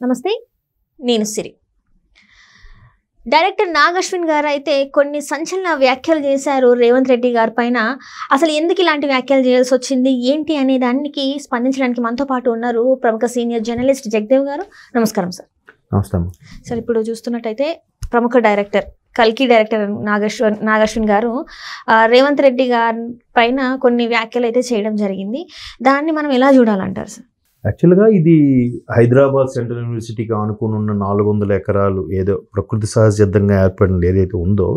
నమస్తే, నేను సిరి. డైరెక్టర్ నాగశ్విన్ గారు అయితే కొన్ని సంచలన వ్యాఖ్యలు చేశారు రేవంత్ రెడ్డి గారి పైన. అసలు ఎందుకు ఇలాంటి వ్యాఖ్యలు చేయాల్సి వచ్చింది, ఏంటి అనే దానికి స్పందించడానికి మనతో పాటు ఉన్నారు ప్రముఖ సీనియర్ జర్నలిస్ట్ జగదేవ్ గారు. నమస్కారం సార్. నమస్కారం సార్. ఇప్పుడు చూస్తున్నట్టయితే ప్రముఖ డైరెక్టర్ కల్కి డైరెక్టర్ నాగశ్విన్ గారు రేవంత్ రెడ్డి గారి పైన కొన్ని వ్యాఖ్యలు అయితే చేయడం జరిగింది. దాన్ని మనం ఎలా చూడాలంటారు సార్? యాక్చువల్గా ఇది హైదరాబాద్ సెంట్రల్ యూనివర్సిటీకి ఆనుకుని ఉన్న 400 ఎకరాలు ఏదో ప్రకృతి సహజసిద్ధంగా ఏర్పడింది ఏదైతే ఉందో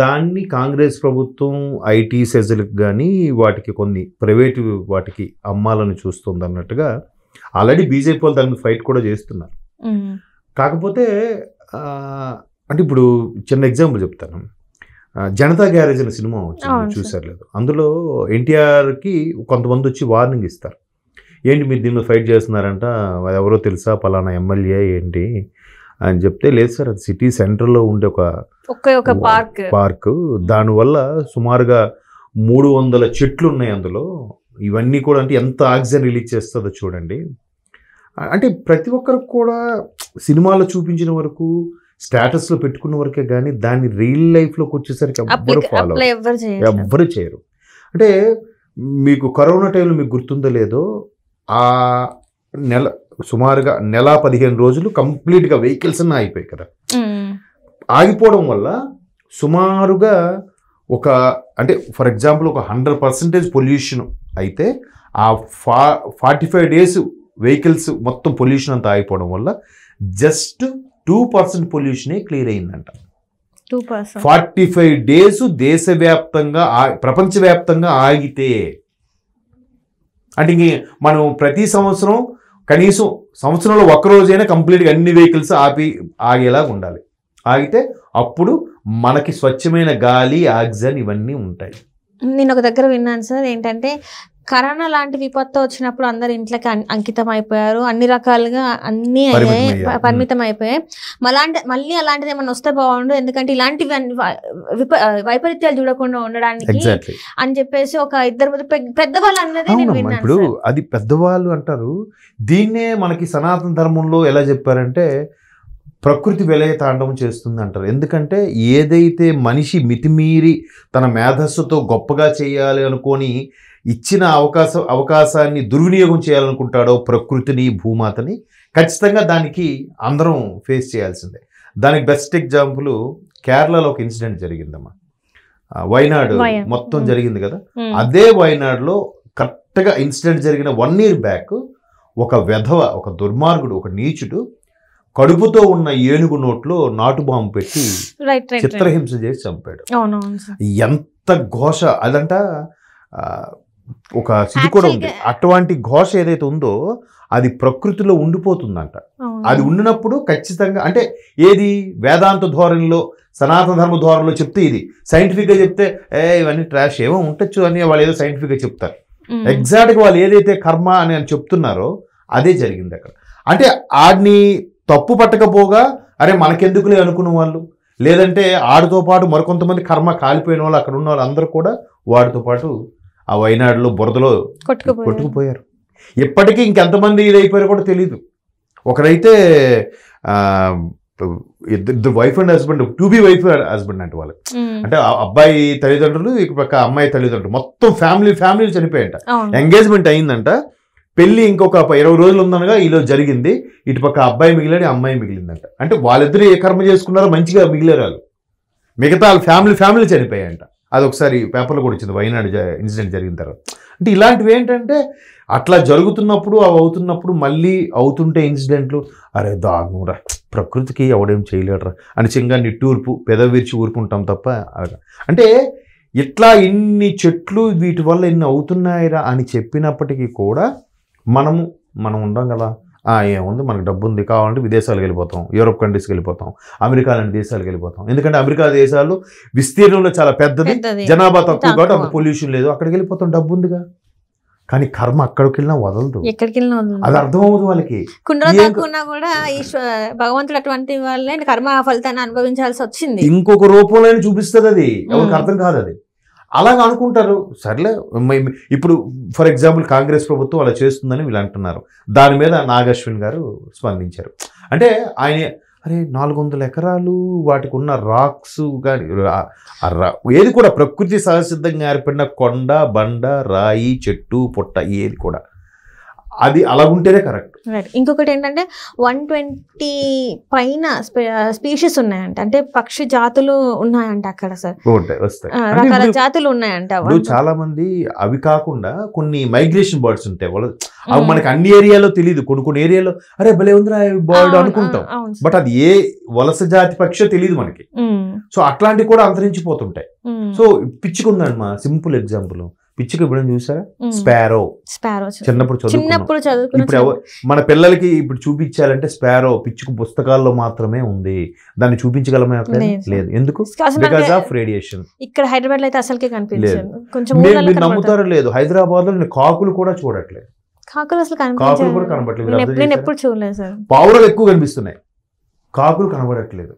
దాన్ని కాంగ్రెస్ ప్రభుత్వం ఐటీ సెజలకు కానీ వాటికి కొన్ని ప్రైవేటు వాటికి అమ్మాలని చూస్తుంది అన్నట్టుగా ఆల్రెడీ బీజేపీ వాళ్ళు దాన్ని ఫైట్ కూడా చేస్తున్నారు. కాకపోతే అంటే ఇప్పుడు చిన్న ఎగ్జాంపుల్ చెప్తాను. జనతా గ్యారేజ్ అనే సినిమా వచ్చింది, చూసారు లేదు? అందులో ఎన్టీఆర్కి కొంతమంది వచ్చి వార్నింగ్ ఇస్తారు, ఏంటి మీరు దీనిలో ఫైట్ చేస్తున్నారంట, ఎవరో తెలుసా పలానా ఎమ్మెల్యే ఏంటి అని చెప్తే, లేదు సార్ అది సిటీ సెంటర్లో ఉండే ఒక పార్క్, దానివల్ల సుమారుగా 300 చెట్లు ఉన్నాయి అందులో, ఇవన్నీ కూడా అంటే ఎంత ఆక్సిజన్ రిలీజ్ చేస్తుందో చూడండి. అంటే ప్రతి ఒక్కరికి కూడా సినిమాలో చూపించిన వరకు స్టేటస్లో పెట్టుకున్న వరకే కానీ దాన్ని రియల్ లైఫ్లోకి వచ్చేసరికి ఎవ్వరు ఫాలో ఎవ్వరు చేయరు. అంటే మీకు కరోనా టైంలో మీకు గుర్తుందో లేదో, ఆ సుమారుగా 15 రోజులు కంప్లీట్గా వెహికల్స్ అన్నీ ఆగిపోయాయి కదా. ఆగిపోవడం వల్ల సుమారుగా అంటే ఫర్ ఎగ్జాంపుల్ 100% పొల్యూషన్ అయితే ఆ 45 days వెహికల్స్ మొత్తం పొల్యూషన్ అంతా ఆగిపోవడం వల్ల జస్ట్ 2% పొల్యూషనే క్లియర్ అయిందంట. 45 days దేశవ్యాప్తంగా ప్రపంచవ్యాప్తంగా ఆగితే, అంటే ఇంక మనం ప్రతి సంవత్సరం కనీసం సంవత్సరంలో ఒక్కరోజైనా కంప్లీట్గా అన్ని వెహికల్స్ ఆగేలా ఉండాలి. ఆగితే అప్పుడు మనకి స్వచ్ఛమైన గాలి, ఆక్సిజన్ ఇవన్నీ ఉంటాయి. నేను ఒక దగ్గర విన్నాను సార్, ఏంటంటే కరోనా లాంటి విపత్తు వచ్చినప్పుడు అందరు ఇంట్లోకి అంకితం అయిపోయారు, అన్ని రకాలుగా అన్నీ పరిమితం అయిపోయాయి. మళ్ళీ అలాంటిది ఏమన్నా వస్తే బాగుండు, ఎందుకంటే ఇలాంటివి వైపరీత్యాలు చూడకుండా ఉండడానికి అని చెప్పేసి ఒక ఇద్దరు పెద్దవాళ్ళు అన్నది నేను విన్నాను. ఇప్పుడు అది పెద్దవాళ్ళు అంటారు. దీన్నే మనకి సనాతన ధర్మంలో ఎలా చెప్పారంటే ప్రకృతి విలయ తాండవం చేస్తుంది అంటారు. ఎందుకంటే ఏదైతే మనిషి మితిమీరి తన మేధస్సుతో గొప్పగా చేయాలి అనుకొని ఇచ్చిన అవకాశాన్ని దుర్వినియోగం చేయాలనుకుంటాడో ప్రకృతిని, భూమాతని, ఖచ్చితంగా దానికి అందరం ఫేస్ చేయాల్సిందే. దానికి బెస్ట్ ఎగ్జాంపుల్ కేరళలో ఒక ఇన్సిడెంట్ జరిగిందమ్మా. వైనాడు మొత్తం జరిగింది కదా. అదే వైనాడులో కరెక్ట్గా ఇన్సిడెంట్ జరిగిన 1 year బ్యాక్ ఒక వెధవ, ఒక దుర్మార్గుడు, ఒక నీచుడు కడుపుతో ఉన్న ఏనుగు నోట్లో నాటు బాంబు పెట్టి చిత్రహింస చేసి చంపాడు. ఎంత ఘోష అదంట. ఒక స్థితి కూడా ఉంది, అటువంటి ఘోష ఏదైతే ఉందో అది ప్రకృతిలో ఉండిపోతుందంట. అది ఉండినప్పుడు ఖచ్చితంగా అంటే ఏది వేదాంత ధోరణిలో, సనాతన ధర్మ ధోరణిలో చెప్తే, ఇది సైంటిఫిక్గా చెప్తే ఇవన్నీ ట్రాష్ ఏమో ఉండొచ్చు అని వాళ్ళు ఏదో సైంటిఫిక్గా చెప్తారు. ఎగ్జాక్ట్గా వాళ్ళు ఏదైతే కర్మ అని చెప్తున్నారో అదే జరిగింది అక్కడ. అంటే ఆడిని తప్పు పట్టకపోగా అరే మనకెందుకులే అనుకున్న వాళ్ళు, లేదంటే ఆడితో పాటు మరికొంతమంది కర్మ కాలిపోయిన వాళ్ళు, అక్కడ ఉన్న వాళ్ళు అందరూ కూడా వాడితో పాటు ఆ వైనాడులో బురదలో కొట్టుకుపోయారు. ఇప్పటికీ ఇంకెంతమంది ఇదైపోయారో కూడా తెలీదు. ఒకరైతే ఇద్దరు wife and husband, to be wife and husband అంటే వాళ్ళు, అంటే అబ్బాయి తల్లిదండ్రులు, ఇక అమ్మాయి తల్లిదండ్రులు, మొత్తం ఫ్యామిలీ చనిపోయాయంట. ఎంగేజ్మెంట్ అయిందంట, పెళ్లి ఇంకొక 20 రోజులు ఉందనగా ఈలో జరిగింది. ఇటుపక్క అబ్బాయి మిగిలాడు, అమ్మాయి మిగిలిందంట. అంటే వాళ్ళిద్దరు ఏ కర్మ చేసుకున్నారో మంచిగా మిగిలేరు వాళ్ళు, మిగతా ఫ్యామిలీ చనిపోయాయంట. అది ఒకసారి పేపర్లో కూడా వచ్చింది వైనాడు ఇన్సిడెంట్ జరిగిన తర్వాత. అంటే ఇలాంటివి ఏంటంటే అట్లా జరుగుతున్నప్పుడు అవి అవుతున్నప్పుడు మళ్ళీ అవుతుంటే ఇన్సిడెంట్లు, అరే దాగురా ప్రకృతికి ఎవడేం చేయలేడరా అని చింగా నిట్టూర్పు పెదవిర్చి ఊరుకుంటాం తప్ప. అంటే ఇట్లా ఇన్ని చెట్లు వీటి వల్ల ఇన్ని అవుతున్నాయిరా అని చెప్పినప్పటికీ కూడా మనం ఉండం కదా, ఏముంది మనకు డబ్బు ఉంది, కావాలంటే విదేశాలకు వెళ్ళిపోతాం, యూరోప్ కంట్రీస్కి వెళ్ళిపోతాం, అమెరికా లాంటి దేశాలకు వెళ్ళిపోతాం. ఎందుకంటే అమెరికా దేశాలు విస్తీర్ణంలో చాలా పెద్దది, జనాభా తక్కువ కాబట్టి అంత పొల్యూషన్ లేదు, అక్కడికి వెళ్ళిపోతాం, డబ్బు ఉందిగా. కానీ కర్మ అక్కడికి వెళ్ళినా వదలదు, అది అర్థమవుతుంది వాళ్ళకి. కూడా భగవంతుడు అటువంటి వాళ్ళే కర్మ ఫలితాన్ని అనుభవించాల్సి వచ్చింది, ఇంకొక రూపంలో చూపిస్తుంది, అది ఎవరికి అర్థం కాదు. అది అలాగ అనుకుంటారు. సర్లే ఇప్పుడు ఫర్ ఎగ్జాంపుల్ కాంగ్రెస్ ప్రభుత్వం అలా చేస్తుందని వీళ్ళు అంటున్నారు. దాని మీద నాగశ్విన్ గారు స్పందించారు. అంటే ఆయన అరే 400 ఎకరాలు వాటికి ఉన్న రాక్స్ కానీ ఏది కూడా ప్రకృతి సహసిద్ధంగా ఏర్పడిన కొండ బండ రాయి చెట్టు పుట్ట ఏది కూడా అది అలాగుంటేనే కరెక్ట్. ఇంకొకటి ఏంటంటే 120 పైన స్పీషీస్ ఉన్నాయంట, అంటే పక్షి జాతులు ఉన్నాయంట అక్కడ సార్, వస్తాయి రకాల జాతులు ఉన్నాయంట. చాలా మంది అవి కాకుండా కొన్ని మైగ్రేషన్ బర్డ్స్ ఉంటాయి, అవి మనకి అన్ని ఏరియాలో తెలియదు. కొన్ని ఏరియాలో అరే భలే ఉందిరా బర్డ్ అనుకుంటాం, బట్ అది ఏ వలస జాతి పక్షో తెలియదు మనకి. సో అట్లాంటివి కూడా అంతరించిపోతుంటాయి. సో పిచ్చుకుందండి మా సింపుల్ ఎగ్జాంపుల్, పిచ్చుక ఇప్పుడు చూసారా స్పారో, చిన్నప్పుడు చదువుకున్నాం. ఇప్పుడు మన పిల్లలకి ఇప్పుడు చూపించాలంటే స్పారో పిచ్చుకు పుస్తకాల్లో మాత్రమే ఉంది, దాన్ని చూపించగలమే లేదు. ఎందుకు? Because of radiation. ఇక్కడ హైదరాబాద్ లో అయితే అసలుకే కనిపించలేదు. మీరు నమ్ముతారో లేదు, హైదరాబాద్ లో నేను కాకులు కూడా చూడట్లేదు, కాకులు కూడా కనబడట్లేదు. పావురాలు ఎక్కువ కనిపిస్తున్నాయి, కాకులు కనబడట్లేదు.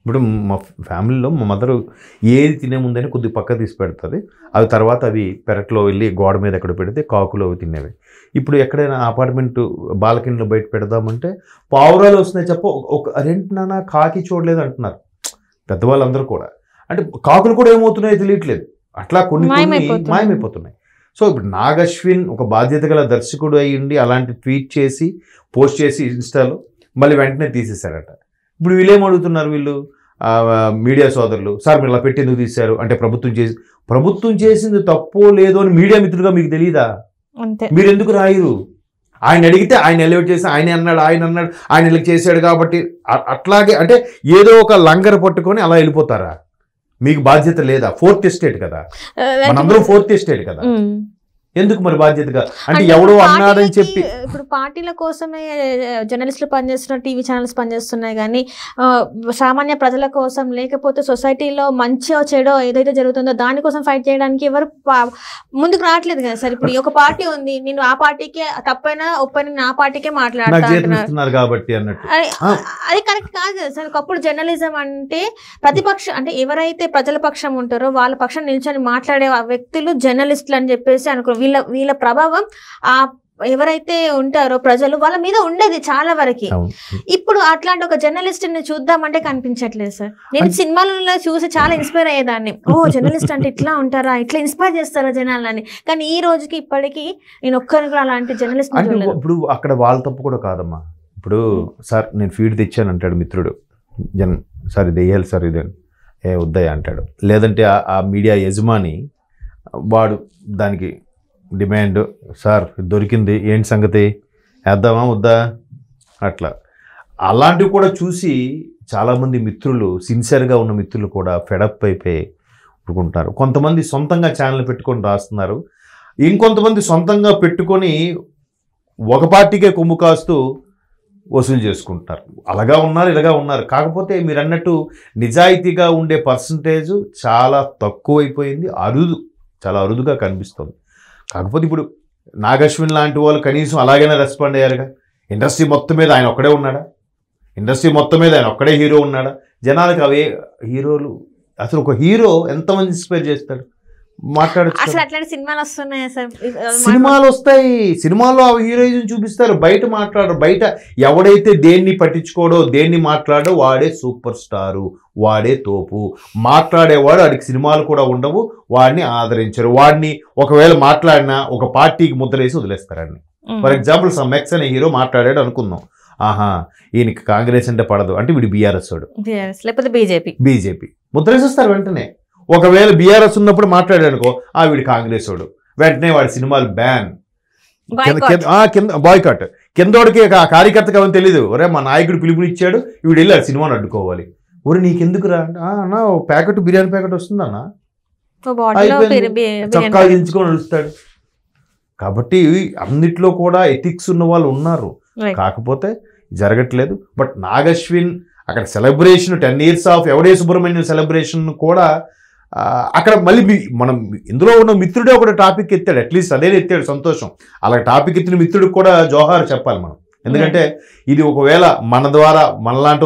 ఇప్పుడు మా ఫ్యామిలీలో మా మదర్ ఏది తినే ముందని కొద్దిగా పక్క తీసి పెడుతుంది, అవి తర్వాత అవి పెరట్లో వెళ్ళి గోడ మీద ఎక్కడ పెడితే కాకులు అవి తినేవి. ఇప్పుడు ఎక్కడైనా అపార్ట్మెంట్ బాల్కనీలో బయట పెడదామంటే పావురాలు వస్తున్నాయి చెప్ప, ఒక రెంట్ నాన్న కాకి చూడలేదు అంటున్నారు పెద్దవాళ్ళందరూ కూడా. అంటే కాకులు కూడా ఏమవుతున్నాయో తెలియట్లేదు, అట్లా కొన్ని మాయమైపోతున్నాయి. సో ఇప్పుడు నాగశ్విన్ ఒక బాధ్యత గల దర్శకుడు అయ్యిండి అలాంటి ట్వీట్ చేసి పోస్ట్ చేసి ఇన్స్టాలో మళ్ళీ వెంటనే తీసేశారట. ఇప్పుడు వీళ్ళేం అడుగుతున్నారు, వీళ్ళు మీడియా సోదరులు, సార్ మీరు ఇలా పెట్టి ఎందుకు తీశారు అంటే ప్రభుత్వం చేసింది తప్పో లేదో అని మీడియా మిత్రులుగా మీకు తెలియదా? మీరు ఎందుకు రాయరు? ఆయన అడిగితే ఆయన ఎలివేట్ చేసి ఆయన అన్నాడు ఆయన ఇలా చేశాడు కాబట్టి అట్లాగే అంటే ఏదో ఒక లంగర పట్టుకొని అలా వెళ్ళిపోతారా? మీకు బాధ్యత లేదా? ఫోర్త్ ఎస్టేట్ కదా, మనందరం ఫోర్త్ ఎస్టేట్ కదా, ఎందుకు మరి బాధ్యతగా అంటే ఎవడో అన్నాడని చెప్పి. ఇప్పుడు పార్టీల కోసమే జర్నలిస్టులు పనిచేస్తున్నారు, టీవీ ఛానల్స్ పనిచేస్తున్నాయి, కానీ సామాన్య ప్రజల కోసం లేకపోతే సొసైటీలో మంచో చెడో ఏదైతే జరుగుతుందో దానికోసం ఫైట్ చేయడానికి ఎవరు ముందుకు రావట్లేదు కదా సార్. ఇప్పుడు ఒక పార్టీ ఉంది, నేను ఆ పార్టీకే తప్పైనా ఒప్పైనా ఆ పార్టీకే మాట్లాడుతున్నారు కాబట్టి అన్నట్టు అది కరెక్ట్ కాదు కదా సార్. ఒకప్పుడు జర్నలిజం అంటే ప్రతిపక్షం అంటే ఎవరైతే ప్రజల పక్షం ఉంటారో వాళ్ళ పక్షం నిల్చొని మాట్లాడే వ్యక్తులు జర్నలిస్టులు అని చెప్పేసి అనుకో. వీళ్ళ ప్రభావం ఆ ఎవరైతే ఉంటారో ప్రజలు వాళ్ళ మీద ఉండేది చాలా వరకు. ఇప్పుడు అట్లాంటి ఒక జర్నలిస్ట్ ని చూద్దామంటే కనిపించట్లేదు సార్. నేను సినిమాలలో చూసి చాలా ఇన్స్పైర్ అయ్యేదాన్ని, ఓ జర్నలిస్ట్ అంటే ఇట్లా ఉంటారా, ఇట్లా ఇన్స్పైర్ చేస్తారా జనాలని. కానీ ఈ రోజుకి ఇప్పటికీ నేను ఒక్కరిని కూడా అలాంటి జర్నలిస్ట్. ఇప్పుడు అక్కడ వాళ్ళ తప్పు కూడా కాదమ్మా. ఇప్పుడు సార్ నేను ఫీడ్ తెచ్చాను అంటాడు మిత్రుడు, సార్ ఇది వేయాలి సార్ ఇదే వద్దయ్య అంటాడు. లేదంటే ఆ మీడియా యజమాని వాడు దానికి డిమాండ్, సార్ దొరికింది ఏంటి సంగతి వేద్దామా వద్దా అట్లా. అలాంటివి కూడా చూసి చాలామంది మిత్రులు సిన్సియర్గా ఉన్న మిత్రులు కూడా ఫెడప్ అయిపోయి ఊరుకుంటారు. కొంతమంది సొంతంగా ఛానల్ పెట్టుకొని రాస్తున్నారు, ఇంకొంతమంది సొంతంగా పెట్టుకొని ఒక పార్టీకే కొమ్ము కాస్తూ వసూలు చేసుకుంటారు. అలాగా ఉన్నారు, ఇలాగా ఉన్నారు. కాకపోతే మీరు అన్నట్టు నిజాయితీగా ఉండే పర్సంటేజ్ చాలా తక్కువైపోయింది, చాలా అరుదుగా కనిపిస్తుంది. కాకపోతే ఇప్పుడు నాగశ్విన్ లాంటి వాళ్ళు కనీసం అలాగైనా రెస్పాండ్ అయ్యారుగా. ఇండస్ట్రీ మొత్తం మీద ఆయన ఒక్కడే ఉన్నాడా? ఇండస్ట్రీ మొత్తం మీద ఆయన ఒక్కడే హీరో ఉన్నాడా? జనాలకు అవే హీరోలు, అసలు ఒక హీరో ఎంతమంది ఇన్స్పైర్ చేస్తాడు? మాట్లాడచ్చు. అసలు అట్లాంటి సినిమాలు వస్తున్నాయి సార్, సినిమాలు వస్తాయి, సినిమాల్లో ఆ హీరోయిజం చూపిస్తారు, బయట మాట్లాడరు. బయట ఎవడైతే దేన్ని పట్టించుకోడో దేన్ని మాట్లాడో వాడే సూపర్ స్టారు, వాడే తోపు. మాట్లాడేవాడు వాడికి సినిమాలు కూడా ఉండవు, వాడిని ఆదరించరు. వాడిని ఒకవేళ మాట్లాడినా ఒక పార్టీకి ముద్రేసి వదిలేస్తారని. ఫర్ ఎగ్జాంపుల్ సమ్మెక్స్ అనే హీరో మాట్లాడాడు అనుకుందాం, ఆహా ఈయనకి కాంగ్రెస్ అంటే పడదు అంటే వీడు బీఆర్ఎస్ వాడు, లేకపోతే బీజేపీ ముద్రేసిస్తారు వెంటనే. ఒకవేళ బీఆర్ఎస్ ఉన్నప్పుడు మాట్లాడాడు అనుకో, వీడు కాంగ్రెస్ వాడు, వెంటనే వాడి సినిమాలు బ్యాన్, కింద బాయ్కాట్. కిందోడికి కార్యకర్తకి అవన్నీ తెలీదు, ఒరే మా నాయకుడు పిలుపునిచ్చాడు వీడు వెళ్ళి ఆ సినిమాని అడ్డుకోవాలి. ఒరే నీకెందుకు రా అన్న, ప్యాకెట్ బిర్యానీ ప్యాకెట్ వస్తుందన్నా, చొక్కా దించుకొని నడుస్తాడు. కాబట్టి అన్నిట్లో కూడా ఎథిక్స్ ఉన్న వాళ్ళు ఉన్నారు, కాకపోతే జరగట్లేదు. బట్ నాగశ్విన్ అక్కడ celebration 10 years of Yevade Subrahmanyam celebration కూడా అక్కడ మళ్ళీ మనం ఇందులో ఉన్న మిత్రుడే ఒక టాపిక్ ఎత్తాడు, అట్లీస్ట్ అదే ఎత్తాడు, సంతోషం. అలా టాపిక్ ఎత్తిన మిత్రుడికి కూడా జోహార్ చెప్పాలి మనం. ఎందుకంటే ఇది ఒకవేళ మన ద్వారా మనలాంటి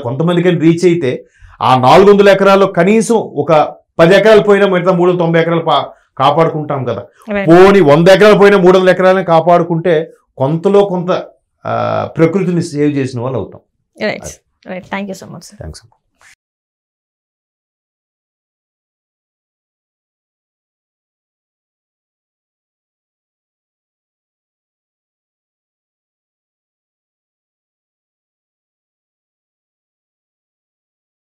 కొంతమందికి రీచ్ అయితే ఆ 400 ఎకరాల్లో కనీసం ఒక 10 ఎకరాలు పోయినా మిగతా 390 ఎకరాలు కాపాడుకుంటాం కదా. Right. పోనీ 100 ఎకరాలు పోయినా 300 ఎకరాలని కాపాడుకుంటే కొంతలో కొంత ప్రకృతిని సేవ్ చేసిన వాళ్ళు అవుతాం. Right thank you so much sir. Thanks.